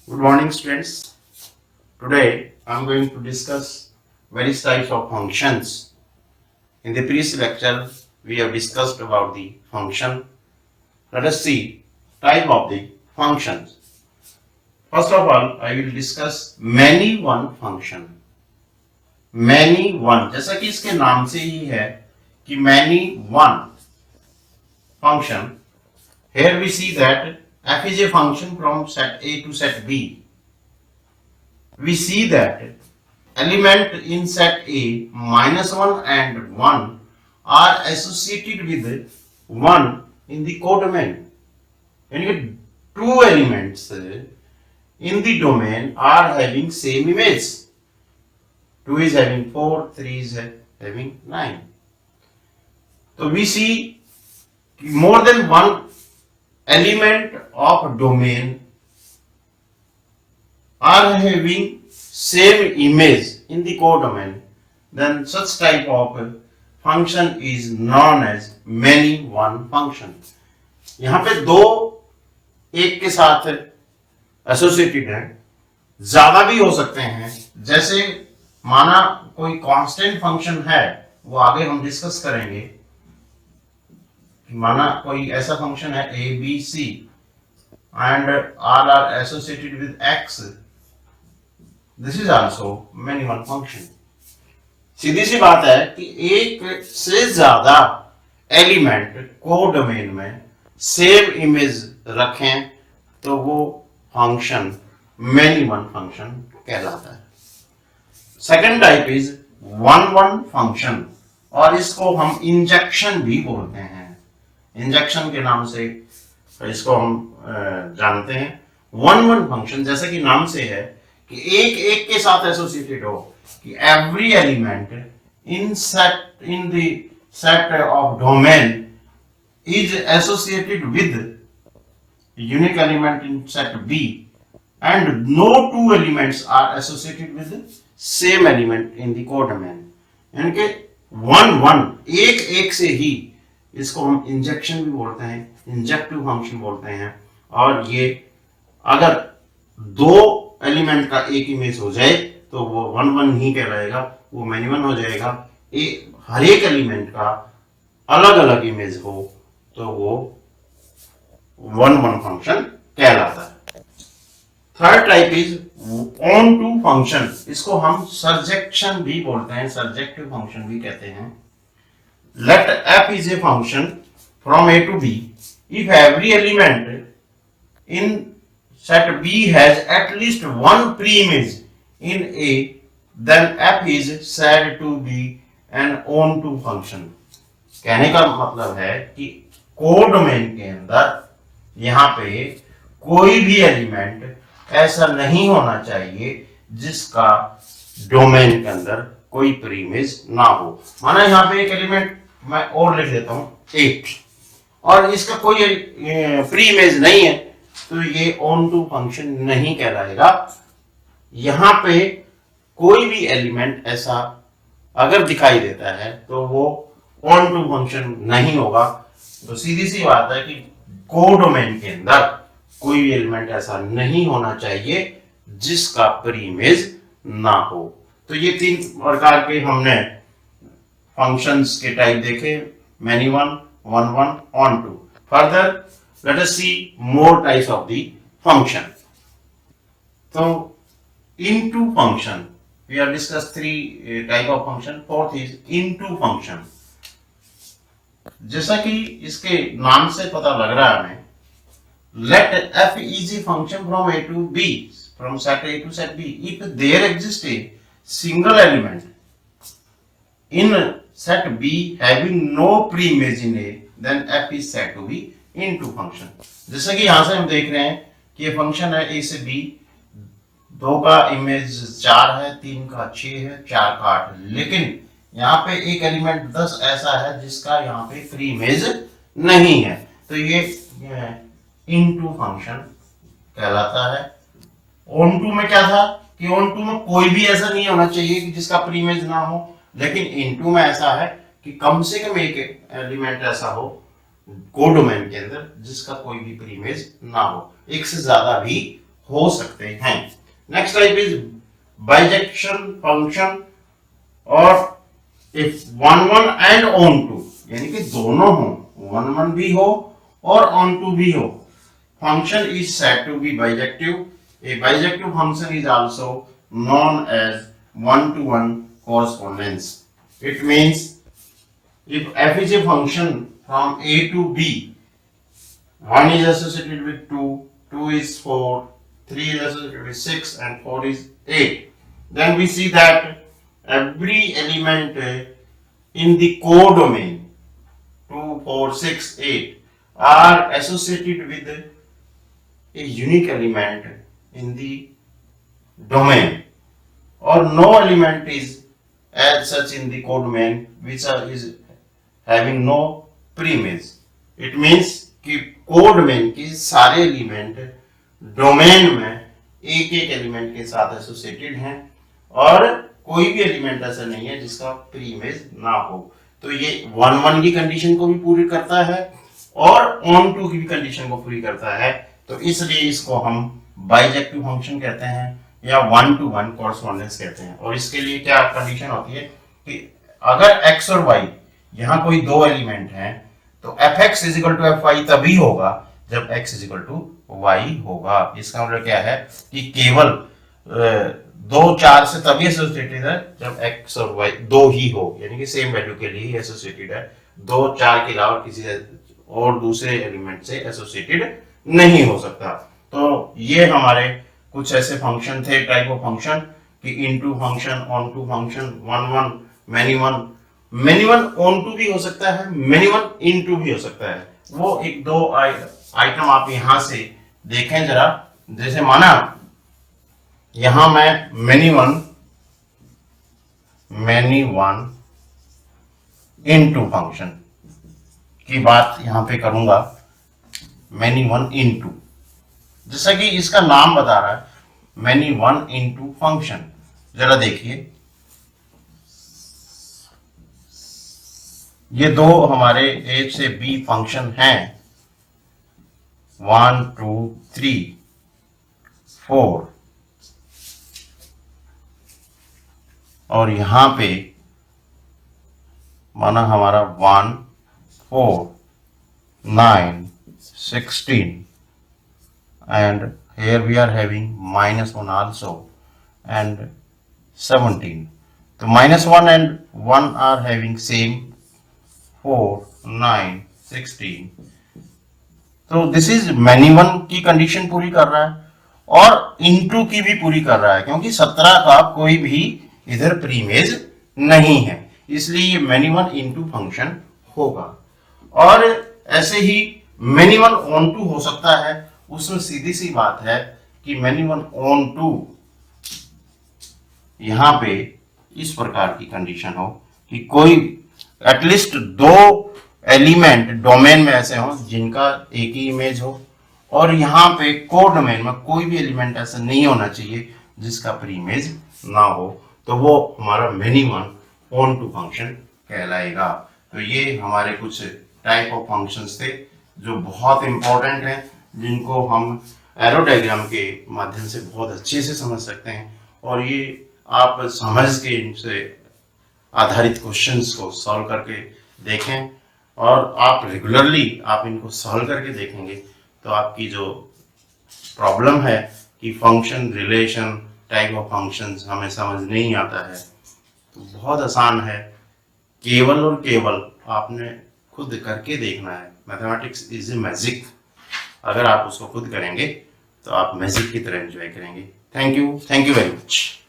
Good morning, students. Today I am going to discuss various types of functions. In the previous lecture, we have discussed about the function. Let us see type of the functions. First of all, I will discuss many one function. Many one, जैसा कि इसके नाम से ही है कि many one function. Here we see that f is a function from set A to set B. We see that element in set A -1 and 1 are associated with 1 in the codomain. And two elements in the domain are having same image. 2 is having 4, 3 is having 9. So we see more than one element of domain are having same image in the codomain, then such type of function is known as many one function. यहाँ पे दो एक के साथ associated है, ज्यादा भी हो सकते हैं. जैसे माना कोई कांस्टेंट फंक्शन है, वो आगे हम डिस्कस करेंगे. माना कोई ऐसा फंक्शन है a b c and all are associated with x. This is also many one function. सीधी सी बात है कि एक से ज्यादा एलिमेंट कोडोमेन में सेम इमेज रखें तो वो फंक्शन मेनी वन फंक्शन कहलाता है. Second type is one one function, और इसको हम इंजेक्शन भी बोलते हैं. इंजेक्शन के नाम से इसको हम जानते हैं. वन वन फंक्शन जैसे कि नाम से है कि एक एक के साथ एसोसिएटेड हो, कि every element in the set of domain is associated with unique element in set B and no two elements are associated with same element in the codomain. यानी कि वन वन एक एक से ही, इसको हम इंजेक्शन भी बोलते हैं, इंजेक्टिव फंक्शन बोलते हैं. और ये अगर दो एलिमेंट का एक इमेज हो जाए तो वो वन वन ही कहलाएगा, वो मैनी वन हो जाएगा. हर एक एलिमेंट का अलग अलग इमेज हो तो वो वन वन फंक्शन कहलाता है. Third type is onto function. इसको हम सर्जेक्शन भी बोलते हैं, सर्जेक्टिव फंक्शन भी कहते हैं. Let f is a function from A to B. If every element in set B has at least one preimage in A, then f is said to be an onto function. कहने का मतलब है कि codomain के अंदर यहाँ पे कोई भी एलिमेंट ऐसा नहीं होना चाहिए जिसका डोमेन के अंदर कोई प्रीइमेज ना हो. माना यहाँ पे एक एलिमेंट मैं और लिख देता हूं 8 और इसका कोई प्री इमेज नहीं है, तो ये ऑन टू फंक्शन नहीं कहलाएगा. यहां पे कोई भी एलिमेंट ऐसा अगर दिखाई देता है तो वो ऑन टू फंक्शन नहीं होगा. तो सीधी सी बात है कि कोडोमेन के अंदर कोई भी एलिमेंट ऐसा नहीं होना चाहिए जिसका प्री इमेज ना हो. तो ये तीन प्रकार के हमने फंक्शंस के टाइप देखे, many one, one one, onto. Further let us see more types of the function. तो into function we are discuss three type of function. Fourth is into function. जैसा कि इसके नाम से पता लग रहा है हमें, late f is a function from A to B, from set A to set B, if there exists a single element in set B having no preimage in A, then f is said to be into function. जैसे कि यहां से हम देख रहे हैं कि ये फंक्शन है A से B, 2 का इमेज 4 है, 3 का 6 है, 4 का 8 है, लेकिन यहाँ पे एक एलिमेंट 10 ऐसा है जिसका यहाँ पे प्री इमेज नहीं है, तो ये इनटू फंक्शन कहलाता है. ऑन टू में क्या था कि ऑन टू में कोई भी ऐसा नहीं होना चाहिए कि जिसका प्री इमेज ना हो, लेकिन इनटू में ऐसा है कि कम से कम एक एलिमेंट ऐसा हो कोडोमेन के अंदर जिसका कोई भी प्री इमेज ना हो. एक से ज्यादा भी हो सकते हैं। Next type is bijection function, और if one one and onto, यानी कि दोनों हो, वन वन भी हो और ऑन टू भी हो, function is said to be bijective. A bijective function is also known as one-to-one correspondence. It means if f is a function from a to b, 1 is associated with 2, 2 is 4, 3 is associated with 6, and 4 is 8, then we see that every element in the codomain 2, 4, 6, 8 are associated with a unique element in the domain, or no element is as such in the codomain which is having no preimage. It means कि कोडमेन के सारे element domain में एक एक element के साथ associated हैं, और कोई भी एलिमेंट ऐसा नहीं है जिसका प्रीइमेज ना हो। तो ये 1-1 की कंडीशन को भी पूरी करता है और ऑन टू की भी कंडीशन को पूरी करता है। तो इसलिए इसको हम बाइजेक्टिव फंक्शन कहते हैं या 1-to-1 कॉरस्पॉन्डेंस कहते हैं। और इसके लिए क्या कंडीशन होती है कि अगर x और y यहाँ कोई दो एलिमेंट हैं तो fx = fy तभी होगा जब x = y होगा। इसका मतलब क्या है कि केवल 2-4 से तभी एसोसिएटेड है जब x और y दो ही हो, यानी कि सेम वैल्यू के लिए एसोसिएटेड है, 2-4 के अलावा किसी और दूसरे एलिमेंट से एसोसिएटेड नहीं हो सकता। तो ये हमारे कुछ ऐसे फंक्शन थे, टाइप ऑफ फंक्शन, कि into function, onto function, one one, many one. Many one onto भी हो सकता है, मेनी वन इनटू भी हो सकता है। वो एक दो आइटम आप यहां से देखें जरा। जैसे माना यहां मैं मेनी वन इनटू फंक्शन की बात यहां पे करूंगा, मेनी वन इनटू, जैसा कि इसका नाम बता रहा है मेनी वन इनटू फंक्शन। जरा देखिए, ये दो हमारे ए से बी फंक्शन हैं, 1 2 3 4, और यहां पे माना हमारा 1 4 9 16, and here we are having -1 also and 17. So -1 and 1 are having same 4 9 16. तो दिस इज मेनी वन की कंडीशन पूरी कर रहा है और इनटू की भी पूरी कर रहा है, क्योंकि 17 का कोई भी इधर प्रीमेज नहीं है, इसलिए ये मेनी वन इनटू फंक्शन होगा। और ऐसे ही मेनी वन ऑन टू हो सकता है, उसमें सीधी सी बात है कि मेनी वन ऑन टू यहां पे इस प्रकार की कंडीशन हो कि कोई एटलीस्ट दो एलिमेंट डोमेन में ऐसे हो जिनका एक ही इमेज हो, और यहां पे को डोमेन में कोई भी एलिमेंट ऐसा नहीं होना चाहिए जिसका प्रीइमेज ना हो, तो वो हमारा many one onto function कहलाएगा। तो ये हमारे कुछ टाइप ऑफ फंक्शंस थे जो बहुत इंपॉर्टेंट हैं, जिनको हम एरो डायग्राम के माध्यम से बहुत अच्छे से समझ सकते हैं, और ये आप समझ के इनसे आधारित क्वेश्चंस को सॉल्व करके देखें, और आप रेगुलरली आप इनको सॉल्व करके देखेंगे तो आपकी जो प्रॉब्लम है कि function relation type of functions हमें समझ नहीं आता है, तो बहुत आसान है। केवल और केवल आपने खुद करके देखना है। मैथमेटिक्स इज ए मैजिक, अगर आप उसको खुद करेंगे तो आप मैजिक की तरह एंजॉय करेंगे। Thank you very much.